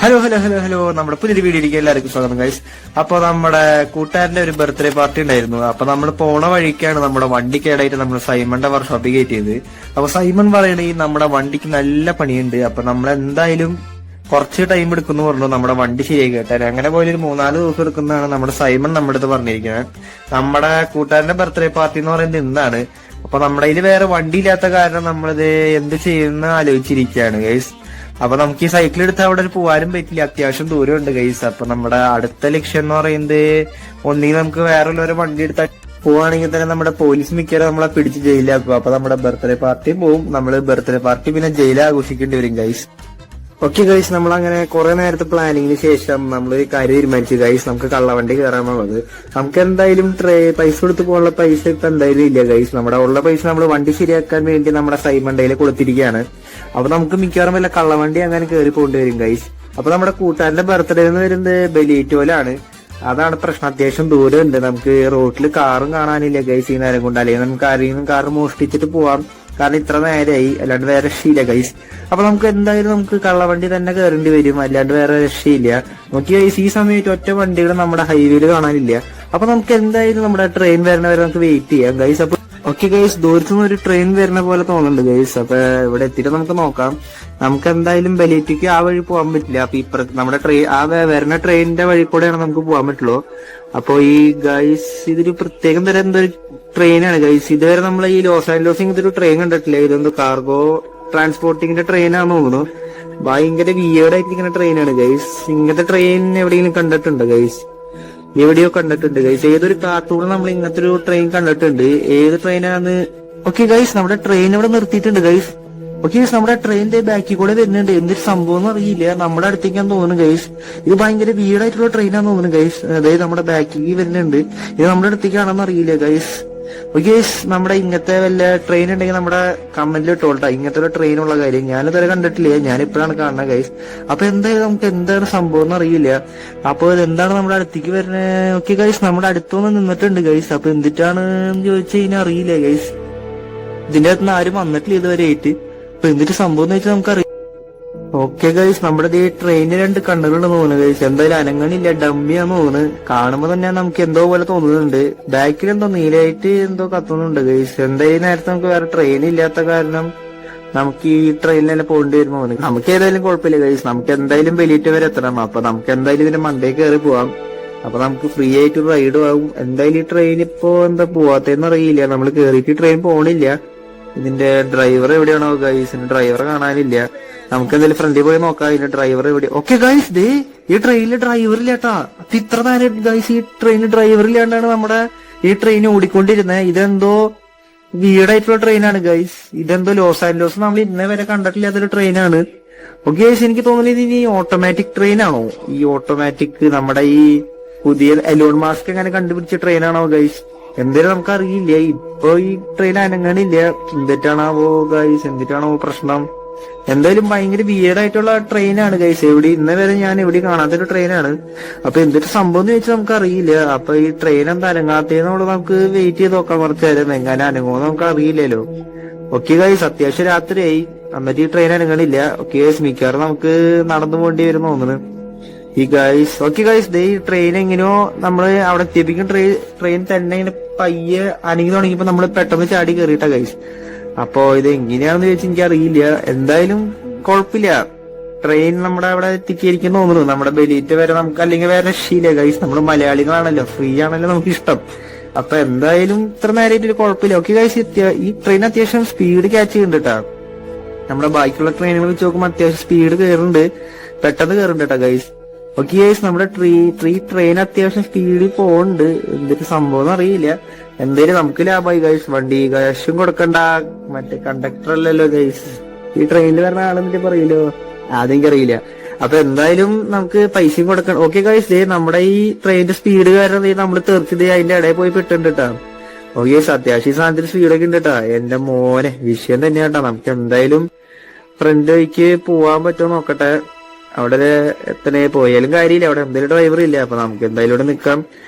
Hello hello hello hello നമ്മുടെ പുതിയൊരു വീഡിയോയിലേക്ക് എല്ലാവർക്കും സ്വാഗതം ഗൈസ്. അപ്പൊ നമ്മുടെ കൂട്ടുകാരന്റെ ഒരു ബർത്ത്ഡേ പാർട്ടി ഉണ്ടായിരുന്നു. അപ്പൊ നമ്മൾ പോണ വഴിക്കാണ് നമ്മുടെ വണ്ടി കേടായിട്ട് നമ്മൾ സൈമന്റെ വർക്ക്ഷോപ്പിൽ കയറ്റിയത്. അപ്പൊ സൈമൺ പറയണേ നമ്മുടെ വണ്ടിക്ക് നല്ല പണിയുണ്ട്, അപ്പൊ നമ്മൾ എന്തായാലും കുറച്ച് ടൈം എടുക്കുന്നു പറഞ്ഞു നമ്മുടെ വണ്ടി ശരിയാക്കി കേട്ടാൽ. അങ്ങനെ പോലെ ഒരു 3-4 ദിവസം എടുക്കുന്നതാണ് നമ്മുടെ സൈമൺ നമ്മുടെ അടുത്ത് പറഞ്ഞിരിക്കുന്നത്. നമ്മുടെ കൂട്ടുകാരന്റെ ബർത്ത്ഡേ പാർട്ടി എന്ന് പറയുന്നത് ഇന്നാണ്. അപ്പൊ നമ്മുടെ കയ്യിൽ വേറെ വണ്ടി ഇല്ലാത്ത കാരണം നമ്മളിത് എന്ത് ചെയ്യുന്ന ആലോചിച്ചിരിക്കുകയാണ് ഗൈസ്. അപ്പൊ നമുക്ക് ഈ സൈക്കിൾ എടുത്ത് അവിടെ പോകാനും പറ്റില്ല, അത്യാവശ്യം ദൂരമുണ്ട് ഗൈസ്. അപ്പൊ നമ്മുടെ അടുത്ത ലക്ഷ്യം എന്ന് പറയുന്നത് ഒന്നെങ്കിൽ നമുക്ക് വേറെ വണ്ടി എടുത്താൽ പോവാണെങ്കിൽ തന്നെ നമ്മുടെ പോലീസ് മിക്കവാറും നമ്മളെ പിടിച്ച് ജയിലാക്കും. അപ്പൊ നമ്മുടെ ബർത്ത്ഡേ പാർട്ടിയും പോവും, നമ്മള് ബർത്ത്ഡേ പാർട്ടി പിന്നെ ജയിലിൽ ആഘോഷിക്കേണ്ടി വരും ഗൈസ്. ഓക്കെ ഗൈസ്, നമ്മൾ അങ്ങനെ കുറെ നേരത്തെ പ്ലാനിങ്ങിന് ശേഷം നമ്മൾ കാര്യം തീരുമാനിച്ചു ഗൈസ്. നമുക്ക് കള്ളവണ്ടി കയറാനുള്ളത്. നമുക്ക് എന്തായാലും പൈസ കൊടുത്ത് പോകാനുള്ള പൈസ ഇപ്പൊ എന്തായാലും ഇല്ല ഗൈസ്. നമ്മുടെ ഉള്ള പൈസ നമ്മൾ വണ്ടി ശരിയാക്കാൻ വേണ്ടി നമ്മുടെ സൈമണ്ടയിൽ കൊടുത്തിരിക്കുകയാണ്. അപ്പൊ നമുക്ക് മിക്കവാറും വല്ല കള്ളവണ്ടി അങ്ങനെ കയറി പോകേണ്ടി വരും ഗൈസ്. അപ്പൊ നമ്മുടെ കൂട്ടുകാരന്റെ ബർത്ത്ഡേ എന്ന് വരുന്നത് ബലിയേറ്റോലാണ്. അതാണ് പ്രശ്നം, അത്യാവശ്യം ദൂരം ഉണ്ട്. നമുക്ക് റോഡിൽ കാറും കാണാനില്ല ഗൈസ് ഈ നേരം കൊണ്ട്. അല്ലെങ്കിൽ നമുക്ക് ആരെങ്കിലും കാർ മോഷ്ടിച്ചിട്ട് പോവാം, കാരണം ഇത്ര നേരമായി, അല്ലാണ്ട് വേറെ രക്ഷയില്ല ഗൈസ്. അപ്പൊ നമുക്ക് എന്തായാലും നമുക്ക് കള്ളവണ്ടി തന്നെ കയറേണ്ടി വരും, അല്ലാണ്ട് വേറെ രക്ഷയില്ല. നമുക്ക് ഗൈസ് ഈ സമയത്ത് ഒറ്റ വണ്ടികൾ നമ്മുടെ ഹൈവേയിൽ കാണാനില്ല. അപ്പൊ നമുക്ക് എന്തായാലും നമ്മുടെ ട്രെയിൻ വരണവരെ നമുക്ക് വെയിറ്റ് ചെയ്യാം ഗൈസ്. അപ്പൊ ഓക്കെ ഗൈസ്, ദൂരത്തുനിന്ന് ഒരു ട്രെയിൻ വരുന്ന പോലെ തോന്നുന്നുണ്ട് ഗൈസ്. അപ്പൊ ഇവിടെ എത്തിയിട്ട് നമുക്ക് നോക്കാം. നമുക്ക് എന്തായാലും ബലിയേറ്റിക്ക് ആ വഴി പോകാൻ പറ്റില്ല. അപ്പൊ നമ്മുടെ വരുന്ന ട്രെയിനിന്റെ വഴി കൂടെയാണ് നമുക്ക് പോകാൻ പറ്റുള്ളൂ. അപ്പൊ ഈ ഗൈസ് ഇതൊരു പ്രത്യേകം തരം എന്തൊരു ട്രെയിനാണ് ഗൈസ്. ഇതുവരെ നമ്മൾ ഈ ലോസ് ആൻഡോസ് ഇതൊരു ട്രെയിൻ കണ്ടിട്ടില്ല. ഇതൊന്ന് കാർഗോ ട്രാൻസ്പോർട്ടിങ്ങിന്റെ ട്രെയിനാണെന്ന് തോന്നുന്നു. ഭയങ്കര വിയേർഡായിട്ടിരിക്കുന്ന ട്രെയിനാണ് ഗൈസ്. ഇങ്ങനത്തെ ട്രെയിൻ എവിടെയെങ്കിലും കണ്ടിട്ടുണ്ടോ ഗൈസ്? എവിടെയോ കണ്ടിട്ടുണ്ട് ഗൈസ്. ഏതൊരു കാർട്ടൂണിൽ നമ്മൾ ഇങ്ങനത്തെ ഒരു ട്രെയിൻ കണ്ടിട്ടുണ്ട്. ഏത് ട്രെയിനാണ്? ഓക്കെ ഗൈസ്, നമ്മുടെ ട്രെയിൻ ഇവിടെ നിർത്തിയിട്ടുണ്ട് ഗൈസ്. ഓക്കെ ഗൈസ്, നമ്മുടെ ട്രെയിനിന്റെ ബാക്കിൽ കൂടെ വരുന്നുണ്ട്. എന്തൊരു സംഭവം എന്ന് അറിയില്ല, നമ്മുടെ അടുത്തേക്കാന്ന് തോന്നുന്നു ഗൈസ്. ഇത് ഭയങ്കര വീടായിട്ടുള്ള ട്രെയിനാന്ന് തോന്നുന്നു ഗൈസ്. അതായത് നമ്മുടെ ബാക്കിൽ വരുന്നുണ്ട്. ഇത് നമ്മുടെ അടുത്തേക്കാണെന്ന് അറിയില്ല ഗൈസ്. ഓക്കെ ഗൈസ്, നമ്മുടെ ഇങ്ങനത്തെ വല്ല ട്രെയിൻ ഉണ്ടെങ്കിൽ നമ്മുടെ കമന്റിൽ ഇട്ടോളട്ടാ, ഇങ്ങനത്തെ ഒരു ട്രെയിൻ ഉള്ള കാര്യം. ഞാനിതുവരെ കണ്ടിട്ടില്ല, ഞാനിപ്പോഴാണ് കാണുന്നത് ഗൈസ്. അപ്പൊ എന്തായാലും നമുക്ക് എന്താണ് സംഭവം എന്ന് അറിയില്ല. അപ്പൊ എന്താണ് നമ്മുടെ അടുത്തേക്ക് വരുന്നത്? ഓക്കെ ഗൈസ്, നമ്മുടെ അടുത്തൊന്ന് നിന്നിട്ടുണ്ട് ഗൈസ്. അപ്പൊ എന്തിട്ടാണ് ചോദിച്ചു കഴിഞ്ഞാൽ അറിയില്ല ഗൈസ്. ഇതിന്റെ അകത്ത് നിന്ന് ആരും വന്നിട്ടില്ല ഇതുവരെ ആയിട്ട്. അപ്പൊ എന്തിട്ട് സംഭവം എന്ന് വെച്ചാൽ നമുക്കറിയാം. ഓക്കെ ഗൈസ്, നമ്മുടെ ഈ ട്രെയിനിന് 2 കണ്ണുകളുണ്ട് തോന്നുന്നു ഗൈസ്. എന്തായാലും അനങ്ങണില്ല, ഡമ്മിയാന്ന് തോന്നുന്നു. കാണുമ്പോ തന്നെ നമുക്ക് എന്തോ പോലെ തോന്നുന്നുണ്ട്. ബാക്കിൽ എന്തോ നീലായിട്ട് എന്തോ കത്തുന്നുണ്ട് ഗൈസ്. എന്തായാലും നേരത്തെ നമുക്ക് വേറെ ട്രെയിൻ ഇല്ലാത്ത കാരണം നമുക്ക് ഈ ട്രെയിനിൽ തന്നെ പോകേണ്ടി വരുമ്പോ തോന്നുന്നു. നമുക്ക് ഏതായാലും കുഴപ്പമില്ല ഗൈസ്, നമുക്ക് എന്തായാലും ബലിയേറ്റ് വരെ എത്തണം. അപ്പൊ നമുക്ക് എന്തായാലും ഇതിന്റെ മണ്ടേ കയറി പോവാം. അപ്പൊ നമുക്ക് ഫ്രീ ആയിട്ട് റൈഡ് ആവും. എന്തായാലും ഈ ട്രെയിൻ ഇപ്പോ എന്താ പോവാത്തേന്ന് അറിയില്ല. നമ്മൾ കേറിയിട്ട് ട്രെയിൻ പോണില്ല. ഇതിന്റെ ഡ്രൈവർ എവിടെയാണോ ഗൈസ്? ഇതിന്റെ ഡ്രൈവർ കാണാനില്ല. നമുക്ക് എന്തായാലും ഫ്രണ്ടിൽ പോയി നോക്കാം ഇതിന്റെ ഡ്രൈവർ എവിടെ. ഓക്കെ ഗൈസ്, ദേ ഈ ട്രെയിനിൽ ഡ്രൈവർ ഇല്ലാട്ടാ. അപ്പൊ ഇത്ര നേരം ഗൈസ് ഈ ട്രെയിനിൽ ഡ്രൈവർ ഇല്ലാണ്ടാണ് നമ്മുടെ ഈ ട്രെയിൻ ഓടിക്കൊണ്ടിരുന്നത്. ഇതെന്തോ വീടായിട്ടുള്ള ട്രെയിനാണ് ഗൈസ്. ഇതെന്തോ ലോസ് ആൻഡോസ് നമ്മൾ ഇന്നേ വരെ കണ്ടിട്ടില്ലാത്തൊരു ട്രെയിനാണ്. ഓക്കെ ഗൈസ്, എനിക്ക് തോന്നുന്നത് ഇനി ഓട്ടോമാറ്റിക് ട്രെയിൻ ആണോ? ഈ ഓട്ടോമാറ്റിക് നമ്മുടെ ഈ പുതിയ എലോൺ മാസ്ക് അങ്ങനെ കണ്ടുപിടിച്ച ട്രെയിനാണോ ഗൈസ്? എന്തായാലും നമുക്കറിയില്ല. ഇപ്പൊ ഈ ട്രെയിൻ അനങ്ങണില്ല. എന്തിട്ടാണാവോ ഗൈസ്, എന്തിട്ടാണോ പ്രശ്നം? എന്തായാലും ഭയങ്കര വിയേർഡായിട്ടുള്ള ട്രെയിനാണ് ഗൈസ്. ഇന്നേ വരെ ഞാൻ എവിടെ കാണാത്തൊരു ട്രെയിനാണ്. അപ്പൊ എന്തൊരു സംഭവം എന്ന് ചോദിച്ചാൽ നമുക്ക് അറിയില്ല. അപ്പൊ ഈ ട്രെയിൻ എന്താ അനങ്ങാത്തേന്നോട് നമുക്ക് വെയിറ്റ് ചെയ്ത് നോക്കാം കുറച്ചു നേരം. എങ്ങനെ അനങ്ങുമെന്ന് നമുക്ക് അറിയില്ലല്ലോ. ഓക്കെ ഗൈസ്, അത്യാവശ്യം രാത്രിയായി, എന്നിട്ട് ഈ ട്രെയിൻ അനങ്ങണില്ല. ഓക്കെ ഗൈസ്, മിക്കവാറും നമുക്ക് നടന്നു പോകേണ്ടി വരും തോന്നുന്നു ഈ ഗൈസ്. ഓക്കെ ഗൈസ്, ദേ ഈ ട്രെയിൻ എങ്ങനെയോ നമ്മള് അവിടെ എത്തിപ്പിക്കും. ട്രെയിൻ തന്നെ ഇങ്ങനെ പയ്യെ അനങ്ങി തുടങ്ങിയപ്പോ നമ്മള് പെട്ടെന്ന് ചാടി കയറിയിട്ടാ ഗൈസ്. അപ്പൊ ഇത് എങ്ങനെയാണെന്ന് ചോദിച്ചാൽ എനിക്ക് അറിയില്ല. എന്തായാലും കുഴപ്പമില്ല, ട്രെയിൻ നമ്മുടെ അവിടെ എത്തിക്കായിരിക്കും തോന്നുന്നു. നമ്മുടെ ബലിയേറ്റ് വരെ നമുക്ക് അല്ലെങ്കിൽ വേറെ രക്ഷയില്ല ഗൈസ്. നമ്മള് മലയാളികളാണല്ലോ, ഫ്രീ ആണല്ലോ നമുക്ക് ഇഷ്ടം. അപ്പൊ എന്തായാലും ഇത്ര നേരമായിട്ട് കുഴപ്പമില്ല. ഓക്കെ ഗൈസ്, ഈ ട്രെയിൻ അത്യാവശ്യം സ്പീഡ് ക്യാച്ച് ചെയ്യുന്നുണ്ട് കേട്ടാ. നമ്മുടെ ബാക്കിയുള്ള ട്രെയിനുകൾ വെച്ച് നോക്കുമ്പോൾ അത്യാവശ്യം സ്പീഡ് കയറുന്നുണ്ട്, പെട്ടെന്ന് കയറുന്നുണ്ട് കേട്ടാ ഗൈസ്. ഓക്കെ ഗൈസ്, നമ്മുടെ ട്രെയിൻ അത്യാവശ്യം സ്പീഡിൽ പോകുന്നുണ്ട്. എന്തൊരു സംഭവം അറിയില്ല. എന്തായാലും നമുക്ക് ലാഭമായി ഗൈസ്. വണ്ടി കാശും കൊടുക്കണ്ട, മറ്റേ കണ്ടക്ടർ അല്ലല്ലോ ഗൈസ്. ഈ ട്രെയിനിൽ വരുന്ന ആളെന്നിട്ട് പറയില്ലോ, അതെനിക്ക് അറിയില്ല. അപ്പൊ എന്തായാലും നമുക്ക് പൈസയും കൊടുക്കണം. ഓക്കെ ഗൈസ്, നമ്മുടെ ഈ ട്രെയിനിന്റെ സ്പീഡ് കാരണം നമ്മൾ തെറിച്ചത് അതിന്റെ ഇടയിൽ പോയി പെട്ടുണ്ട് കേട്ടാ. ഓക്കെ ഗൈസ്, അത്യാവശ്യം ഈ സാധനത്തിന് സ്പീഡൊക്കെ ഉണ്ട് കേട്ടാ. എന്റെ മോനെ വിഷയം തന്നെയാട്ടാ. നമുക്ക് എന്തായാലും ഫ്രണ്ട് വഴിക്ക് പോവാൻ പറ്റുമോ നോക്കട്ടെ. അവിടെ എത്തനെ പോയാലും കാര്യമില്ല, അവിടെ എന്തായാലും ഡ്രൈവർ ഇല്ല. അപ്പൊ നമുക്ക് എന്തായാലും ഇവിടെ നിൽക്കാം.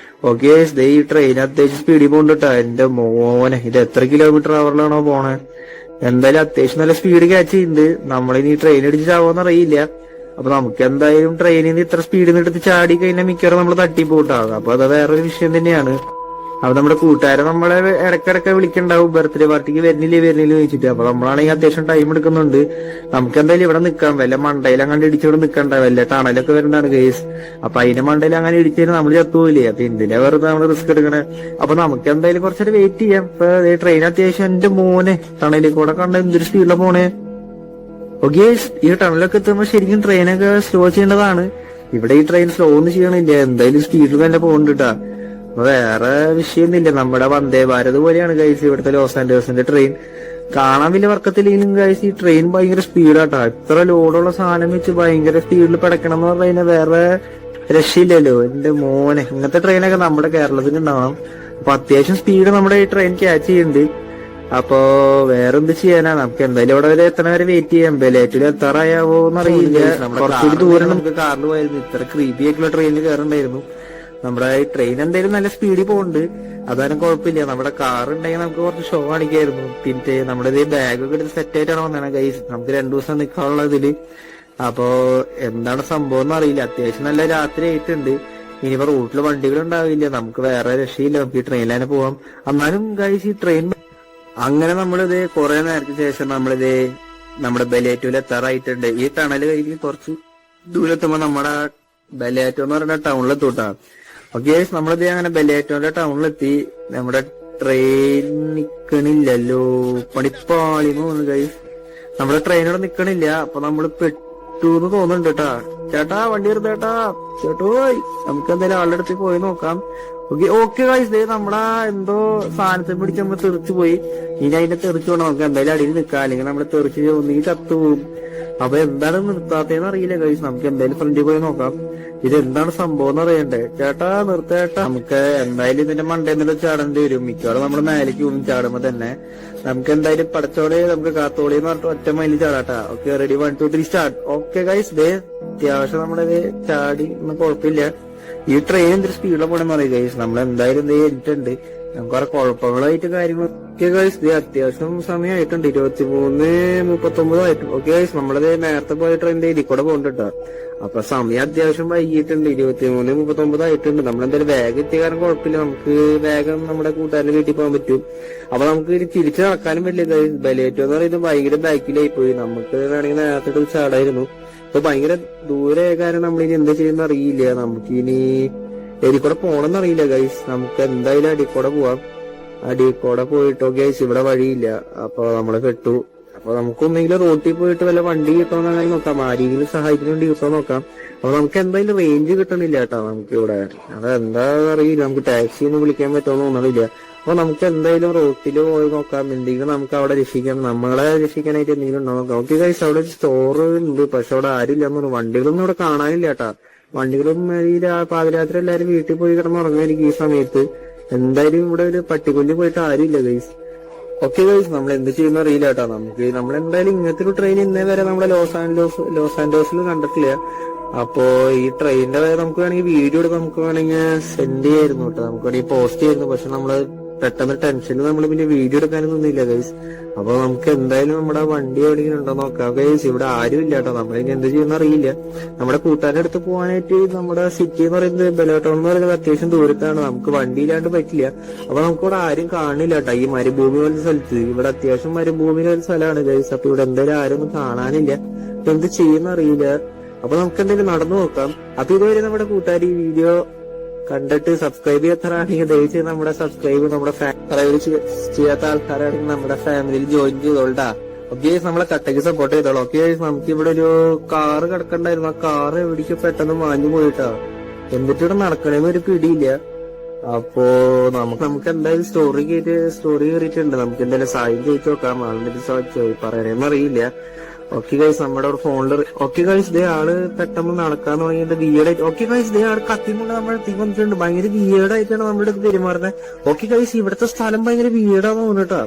ഓക്കെ, ഈ ട്രെയിൻ അത്യാവശ്യം സ്പീഡിൽ പോകണ്ടിട്ടാ. എന്റെ മോനെ, ഇത് എത്ര കിലോമീറ്റർ അവറിലാണോ പോണേ? എന്തായാലും അത്യാവശ്യം നല്ല സ്പീഡ് ക്യാച്ച് ചെയ്യുന്നുണ്ട്. നമ്മളിനി ട്രെയിൻ അടിച്ച് ചാവോന്ന് അറിയില്ല. അപ്പൊ നമുക്ക് എന്തായാലും ട്രെയിനിൽ നിന്ന് ഇത്ര സ്പീഡിൽ നിന്ന് എടുത്ത് ചാടി കഴിഞ്ഞാൽ മിക്കവാറും നമ്മൾ തട്ടിപ്പോട്ടാകും. അപ്പൊ അത് വേറൊരു വിഷയം തന്നെയാണ്. അപ്പൊ നമ്മുടെ കൂട്ടുകാരെ നമ്മളെ ഇടയ്ക്കിടയ്ക്ക് വിളിക്കണ്ടാവും ബർത്ത്ഡേ പാർട്ടിക്ക് വരുന്നില്ലേ ചോദിച്ചിട്ട്. അപ്പൊ നമ്മളാണെങ്കിൽ അത്യാവശ്യം ടൈം എടുക്കുന്നുണ്ട്. നമുക്ക് എന്തായാലും ഇവിടെ നിൽക്കാം, വല്ല മണ്ടയിൽ അങ്ങനെ ഇടിച്ചിവിടെ നിൽക്കണ്ട, വല്ല ടണലൊക്കെ വരണ്ടാണ് കേസ്. അപ്പൊ അതിന്റെ മണ്ടയിൽ അങ്ങനെ ഇടിച്ചു നമ്മൾ ചത്തുപോയില്ലേ. അപ്പൊ എന്തിനാ വെറുതെ നമ്മൾ റിസ്ക് എടുക്കണേ. അപ്പൊ നമുക്ക് എന്തായാലും കുറച്ചൊരു വെയിറ്റ് ചെയ്യാം. ഇപ്പൊ ട്രെയിൻ അത്യാവശ്യം എന്റെ മോനെ ടണലിൽ കൂടെ കണ്ട എന്തൊരു സ്പീഡിലാണ് പോണേ. ഓക്കെ, ഈ ടണലൊക്കെ എത്തുമ്പോ ശരിക്കും ട്രെയിനൊക്കെ സ്ലോ ചെയ്യേണ്ടതാണ്. ഇവിടെ ഈ ട്രെയിൻ സ്ലോ ഒന്നും ചെയ്യണില്ല, എന്തായാലും സ്പീഡിൽ തന്നെ പോകുന്നുണ്ട്. അപ്പൊ വേറെ വിഷയമൊന്നുമില്ല. നമ്മുടെ വന്ദേ ഭാരത് പോലെയാണ് ഗൈസ് ഇവിടുത്തെ ലോസ് ആൻഡേഴ്സിന്റെ ട്രെയിൻ. കാണാൻ വലിയ വർക്കത്തില്ലെങ്കിലും ഗൈസ് ഈ ട്രെയിൻ ഭയങ്കര സ്പീഡാട്ടാ. ഇത്ര ലോഡുള്ള സാധനം വെച്ച് ഭയങ്കര സ്പീഡിൽ പിടക്കണം എന്ന് പറഞ്ഞു കഴിഞ്ഞാൽ വേറെ രക്ഷയില്ലല്ലോ എന്റെ മോനെ. ഇങ്ങനത്തെ ട്രെയിനൊക്കെ നമ്മുടെ കേരളത്തിൽ ഉണ്ടാവണം. അപ്പൊ അത്യാവശ്യം സ്പീഡ് നമ്മുടെ ഈ ട്രെയിൻ ക്യാച്ച് ചെയ്യുന്നുണ്ട്. അപ്പൊ വേറെന്ത് ചെയ്യാനാ, നമുക്ക് എന്തായാലും ഇവിടെ വരെ എത്തണ വരെ വെയിറ്റ് ചെയ്യാം. ബെലേറ്റിൽ എത്താറായാവോ എന്നറിയില്ല. കുറച്ചുകൂടി ദൂരം നമുക്ക് കാറിൽ പോയിരുന്നു. ഇത്ര ക്രീപ്പി ആയിട്ടുള്ള ട്രെയിനിൽ കയറണ്ടായിരുന്നു. നമ്മുടെ ഈ ട്രെയിൻ എന്തായാലും നല്ല സ്പീഡിൽ പോകുന്നുണ്ട്, അതാരും കുഴപ്പമില്ല. നമ്മുടെ കാർ ഉണ്ടെങ്കിൽ നമുക്ക് കുറച്ച് ഷോ കാണിക്കായിരുന്നു. പിന്നെ നമ്മുടെ ഇത് ബാഗൊക്കെ എടുത്ത് സെറ്റ് ആയിട്ടാണ് വന്നേണ ഗൈസ്. നമുക്ക് 2 ദിവസം നിൽക്കാനുള്ള ഇതില്. അപ്പോ എന്താണ് സംഭവം എന്ന് അറിയില്ല. അത്യാവശ്യം നല്ല രാത്രി ആയിട്ടുണ്ട്. ഇനിയിപ്പോ റൂട്ടിൽ വണ്ടികൾ ഉണ്ടാവില്ല, നമുക്ക് വേറെ രക്ഷയില്ല, നമുക്ക് ഈ ട്രെയിനിൽ തന്നെ പോവാം. എന്നാലും ഗൈസ് ഈ ട്രെയിൻ അങ്ങനെ നമ്മളിത് കുറെ നേരത്തിന് ശേഷം നമ്മുടെ ബെലേറ്റൂല് എത്താറായിട്ടുണ്ട്. ഈ ടണൽ കഴിഞ്ഞ് കുറച്ച് ദൂരത്തുമ്പോ നമ്മുടെ ബെലേറ്റോ എന്ന് പറയുന്ന ടൗണിലെത്തൂട്ടാണ്. ഓക്കെ, നമ്മളിത് അങ്ങനെ ബെലേറ്റോന്റെ ടൗണിലെത്തി. നമ്മുടെ ട്രെയിൻ നിക്കണില്ലല്ലോ, പണിപ്പാളിന്ന് തോന്നുന്നു ഗൈസ്. നമ്മുടെ ട്രെയിൻ ഇവിടെ നിക്കണില്ല. അപ്പൊ നമ്മള് പെട്ടൂന്ന് തോന്നുന്നുണ്ട് കേട്ടാ. ചേട്ടാ വണ്ടി എടുത്തേട്ടാ, ചേട്ടോയ് നമുക്ക് എന്തായാലും ആളുടെ അടുത്ത് പോയി നോക്കാം. ഓക്കെ ഗൈസ്, നമ്മുടെ എന്തോ സാധനത്തെ പിടിച്ച് നമ്മൾ തെറിച്ചു പോയി. ഇനി അതിന്റെ തെറിച്ചു പോകണം. നമുക്ക് എന്തായാലും അടിയിൽ നിൽക്കാം, അല്ലെങ്കിൽ നമ്മള് തെറിച്ച് ഒന്നുകിൽ ചത്തുപോകും. അപ്പൊ എന്താണ് നിർത്താത്തേന്ന് അറിയില്ല ഗൈസ്. നമുക്ക് എന്തായാലും ഫ്രണ്ടിൽ പോയി നോക്കാം. ഇത് എന്താണ് സംഭവം എന്ന് അറിയണ്ടേ. ചേട്ടാ നിർത്തേട്ടാ. നമുക്ക് എന്തായാലും ഇതിന്റെ മണ്ടേന്നിട്ട് ചാടേണ്ടി വരും. മിക്കവാറും നമ്മള് മേലേക്ക് പോകും ചാടുമ്പോ തന്നെ. നമുക്ക് എന്തായാലും പടച്ചോടെ നമുക്ക് കാത്തോളി എന്ന് പറഞ്ഞിട്ട് ഒറ്റ മൈലിൽ ചാടാട്ടാ. Okay, ready 1 2 3 start. Okay guys, അത്യാവശ്യം നമ്മളിത് ചാടി ഒന്നും കുഴപ്പമില്ല. ഈ ട്രെയിൻ എന്തൊരു സ്പീഡിലാണ് പോണെന്ന് അറിയാം ഗൈസ്. നമ്മൾ എന്തായാലും കഴിഞ്ഞിട്ടുണ്ട്. നമുക്ക് കുറെ കുഴപ്പങ്ങളായിട്ട് കാര്യങ്ങൾ. ഓക്കെ ഗൈസ്, അത്യാവശ്യം സമയമായിട്ടുണ്ട്. 23:39 ആയിട്ടുണ്ട്. ഓക്കെ ഗൈസ്, നമ്മളത് നേരത്തെ പോയ ട്രെയിനിന്റെ ഇതിൽ കൂടെ പോകണ്ടിട്ടാ. അപ്പൊ സമയം അത്യാവശ്യം വൈകിട്ടുണ്ട്. 23:39 ആയിട്ടുണ്ട്. നമ്മളെന്തായാലും വേഗം എത്തിയ കാരണം കുഴപ്പമില്ല. നമുക്ക് വേഗം നമ്മുടെ കൂട്ടുകാരുടെ വീട്ടിൽ പോകാൻ പറ്റും. അപ്പൊ നമുക്ക് തിരിച്ചു നടക്കാനും പറ്റില്ല ഗൈസ്. ബലേറ്റോ എന്ന് പറയുന്നത് ഭയങ്കര ബാക്കിലായി പോയി. നമുക്ക് വേണമെങ്കിൽ നേരത്തെ ചാടായിരുന്നു. ഇപ്പൊ ഭയങ്കര ദൂരെ കാരണം നമ്മളിനി എന്താ ചെയ്യുന്ന അറിയില്ല. നമുക്കിനി അടിക്കൂടെ പോണെന്ന് അറിയില്ല ഗൈസ്. നമുക്ക് എന്തായാലും അടിക്കൂടെ പോവാം. അടിക്കൂടെ പോയിട്ടോ ഗൈസ്, ഇവിടെ വഴിയില്ല. അപ്പൊ നമ്മള് പെട്ടു. അപ്പൊ നമുക്കൊന്നെങ്കിലും റോട്ടിൽ പോയിട്ട് വല്ല വണ്ടി കിട്ടുമെന്നാണെങ്കിൽ നോക്കാം, ആരെങ്കിലും സഹായിക്കാൻ വേണ്ടി കിട്ടുമോ നോക്കാം. അപ്പൊ നമുക്ക് എന്തായാലും റേഞ്ച് കിട്ടണില്ല കേട്ടോ നമുക്ക് ഇവിടെ. അതെന്താ അറിയില്ല, നമുക്ക് ടാക്സി ഒന്നും വിളിക്കാൻ പറ്റുമെന്ന് തോന്നണില്ല. അപ്പൊ നമുക്ക് എന്തായാലും റോട്ടിൽ പോയി നോക്കാം. എന്തെങ്കിലും നമുക്ക് അവിടെ രക്ഷിക്കാം, നമ്മളെ രക്ഷിക്കാനായിട്ട് എന്തെങ്കിലും ഉണ്ടോ നോക്കാം. ഓക്കെ ഗൈസ്, അവിടെ ഒരു സ്റ്റോർ ഉണ്ട്, പക്ഷെ അവിടെ ആരും ഇല്ല. വണ്ടികളൊന്നും ഇവിടെ കാണാനില്ല കേട്ടാ. വണ്ടികളൊന്നും ഈ പാതിരാത്രി എല്ലാരും വീട്ടിൽ പോയി കിടന്ന് ഉറങ്ങായിരിക്കും ഈ സമയത്ത്. എന്തായാലും ഇവിടെ ഒരു പട്ടിക്കൊല്ലി പോയിട്ട് ആരും ഇല്ല ഗൈസ്. ഓക്കെ ഗൈസ്, നമ്മൾ എന്ത് ചെയ്യുന്ന അറിയില്ല കേട്ടോ. നമ്മളെന്തായാലും ഇങ്ങനത്തെ ഒരു ട്രെയിൻ ഇന്നേ വരെ നമ്മുടെ ലോസ് ആൻഡോസിൽ കണ്ടിട്ടില്ല. അപ്പോ ഈ ട്രെയിനിന്റെ നമുക്ക് വേണമെങ്കിൽ വീഡിയോ എടുക്കാൻ നമുക്ക് വേണമെങ്കിൽ സെൻഡ് ചെയ്യായിരുന്നു കേട്ടോ. നമുക്ക് വേണമെങ്കിൽ പോസ്റ്റ് ചെയ്യായിരുന്നു. പക്ഷെ നമ്മള് പെട്ടെന്ന് ടെൻഷനിൽ നമ്മൾ പിന്നെ വീഡിയോ എടുക്കാനും നിന്നില്ല ഗൈസ്. അപ്പൊ നമുക്ക് എന്തായാലും നമ്മുടെ വണ്ടി എവിടെയെങ്കിലും ഉണ്ടോ നോക്കാം ഗൈസ്. ഇവിടെ ആരും ഇല്ല കേട്ടോ. നമ്മളിനി എന്ത് ചെയ്യുന്ന അറിയില്ല. നമ്മുടെ കൂട്ടുകാരുടെ അടുത്ത് പോകാനായിട്ട് നമ്മുടെ സിറ്റി എന്ന് പറയുന്നത് ബെലോട്ടോൺ എന്ന് പറയുന്നത് അത്യാവശ്യം ദൂരത്താണ്. നമുക്ക് വണ്ടി ഇല്ലാണ്ട് പറ്റില്ല. അപ്പൊ നമുക്കിവിടെ ആരും കാണില്ല കേട്ടോ. ഈ മരുഭൂമി പോലത്തെ സ്ഥലത്ത് ഇവിടെ അത്യാവശ്യം മരുഭൂമി പോലത്തെ സ്ഥലമാണ് ഗൈസ്. അപ്പൊ ഇവിടെ എന്തായാലും ആരും ഒന്നും കാണാനില്ല. അപ്പൊ എന്ത് ചെയ്യുന്ന അറിയില്ല. അപ്പൊ നമുക്ക് എന്തായാലും നടന്നു നോക്കാം. അപ്പൊ ഇതുവരെ നമ്മുടെ കൂട്ടുകാർ ഈ വീഡിയോ കണ്ടിട്ട് സബ്സ്ക്രൈബ് ചെയ്യാത്തവരാണെങ്കിൽ ദയച്ച് നമ്മുടെ സബ്സ്ക്രൈബ് നമ്മുടെ ചെയ്യാത്ത ആൾക്കാരാണെങ്കിൽ നമ്മുടെ ഫാമിലിയിൽ ജോയിൻ ചെയ്തോളാ. ഓക്കെ, നമ്മളെ കട്ടയ്ക്ക് സപ്പോർട്ട് ചെയ്തോളാം. ഓക്കെ, നമുക്ക് ഇവിടെ ഒരു കാറ് കിടക്കണ്ടായിരുന്നു. ആ കാറ് എവിടേക്ക് പെട്ടെന്ന് മാഞ്ഞു പോയിട്ടാ. എന്നിട്ട് ഇവിടെ നടക്കണേന്ന് ഒരു പിടിയില്ല. അപ്പോ നമുക്ക് എന്തായാലും സ്റ്റോറി കയറിയിട്ടുണ്ട്. നമുക്ക് എന്തായാലും സായം ചോദിച്ചു നോക്കാം. ആളിന്റെ പറയണേന്ന് അറിയില്ല. ഓക്കെ ഗൈസ്, നമ്മുടെ ഒരു ഫോണില് ഓക്കെ ഗൈസ് ആള് പെട്ടെന്ന് നടക്കാൻ തുടങ്ങിയിട്ട് വിയേഡായിട്ട്. ഓക്കെ ഗൈസ് ആള് കത്തിമുണ്ട് നമ്മൾ തീ വന്നിട്ടുണ്ട്. ഭയങ്കര വിയേഡായിട്ടാണ് നമ്മുടെ അടുത്ത് പെരുമാറുന്നത്. ഓക്കെ ഗൈസ്, ഇവിടുത്തെ സ്ഥലം ഭയങ്കര വിയേഡാന്ന് തോന്നുന്നുട്ടാ.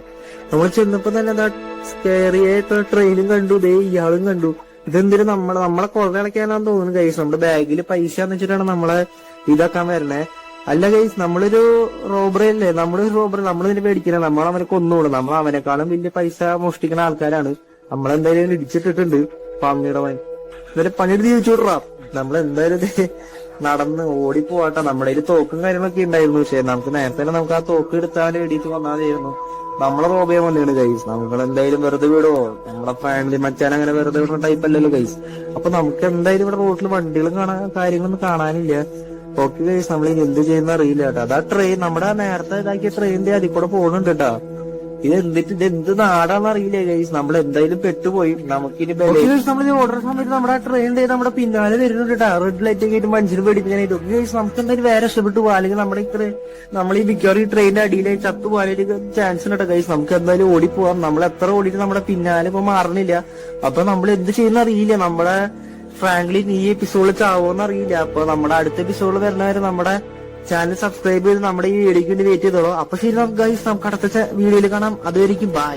നമ്മൾ ചെന്നപ്പോ തന്നെ എന്താ സ്കേറിയായിട്ട് ട്രെയിനും കണ്ടു, ഇയാളും കണ്ടു. ഇതെന്തിനു നമ്മളെ കൊള്ളയടക്കാനാന്ന് തോന്നുന്നു ഗൈസ്. നമ്മുടെ ബാഗിൽ പൈസ എന്ന് വെച്ചിട്ടാണ് നമ്മളെ ഇതാക്കാൻ വരണേ. അല്ല ഗൈസ്, നമ്മളൊരു റോബറി അല്ലേ, നമ്മളിതിനെ പേടിക്കണം. നമ്മളവനെ കൊന്നുകൂടും. നമ്മൾ അവനെക്കാളും വലിയ പൈസ മോഷ്ടിക്കുന്ന ആൾക്കാരാണ്. നമ്മളെന്തായാലും ഇടിച്ചിട്ടിട്ടുണ്ട് പന്നിയുടെ ഇവരെ പണിയെടുത്ത് ചോദിച്ചു വിടറാ. നമ്മളെന്തായാലും ഇത് നടന്ന് ഓടിപ്പോവാട്ടെ. നമ്മുടെ കയ്യിൽ തോക്കും കാര്യങ്ങളൊക്കെ ഉണ്ടായിരുന്നു. പക്ഷെ നമുക്ക് നേരത്തെ തന്നെ നമുക്ക് ആ തോക്ക് എടുത്താൽ വേണ്ടിയിട്ട് വന്നാലായിരുന്നു. നമ്മളെ റോബിയാൻ വന്നിയാണ് ഗൈസ്. നമ്മൾ എന്തായാലും വെറുതെ വിടുവോ? നമ്മളെ ഫാമിലി മച്ചാൻ അങ്ങനെ വെറുതെ വിടുന്ന ടൈപ്പ് അല്ലല്ലോ ഗൈസ്. അപ്പൊ നമുക്ക് എന്തായാലും ഇവിടെ റോഡിൽ വണ്ടികളും കാണാൻ കാര്യങ്ങളൊന്നും കാണാനില്ല. ഓക്കെ ഗൈസ്, നമ്മൾ ഇനി എന്ത് ചെയ്യുന്ന അറിയില്ല കേട്ടോ. അതാ ട്രെയിൻ, നമ്മുടെ നേരത്തെ ഇതാക്കിയ ട്രെയിനിന്റെ അതിൽ കൂടെ പോകുന്നുണ്ട് കേട്ടോ. ഇത് എന്ത് നാടാന്ന് അറിയില്ല ഗൈസ്. നമ്മൾ എന്തായാലും പെട്ടുപോയി. നമുക്കിനി നമ്മൾ ഓർഡർ സമയത്ത് നമ്മുടെ ട്രെയിനിന്റെ നമ്മുടെ പിന്നാലെ വരുന്നുണ്ട് കേട്ടോ. റെഡ് ലൈറ്റ് ഒക്കെ ആയിട്ട് മനുഷ്യന് പേടിപ്പിക്കാനായിട്ട് ഗൈസ്. നമുക്ക് എന്തായാലും വേറെ രക്ഷപ്പെട്ടു പോകാം. അല്ലെങ്കിൽ നമ്മൾ ഈ മിക്കവാറും ഈ ട്രെയിനിന്റെ അടിയിലേക്ക് ചത്തു പോകാനായിട്ട് ചാൻസ് ഉണ്ട് കേട്ടോ ഗൈസ്. നമുക്ക് എന്തായാലും ഓടിപ്പോവാം. നമ്മൾ എത്ര ഓടിയിട്ട് നമ്മുടെ പിന്നാലെ ഇപ്പൊ മാറണില്ല. അപ്പൊ നമ്മൾ എന്ത് ചെയ്യുന്ന അറിയില്ല. നമ്മുടെ ഫ്രാങ്ക്ലിൻ ഈ എപ്പിസോഡിൽ ചാവോന്ന് അറിയില്ല. അപ്പൊ നമ്മുടെ അടുത്ത എപ്പിസോഡിൽ വരുന്നവരെ നമ്മുടെ ചാനൽ സബ്സ്ക്രൈബ് ചെയ്ത് നമ്മുടെ ഈ വീഡിയോക്ക് വേണ്ടി വെയിറ്റ് ചെയ്തോളൂ. അപ്പൊ ശരി ഗൈസ്, നമുക്ക് അടുത്ത വീഡിയോയിൽ കാണാം. അതുവരെയും ബൈ.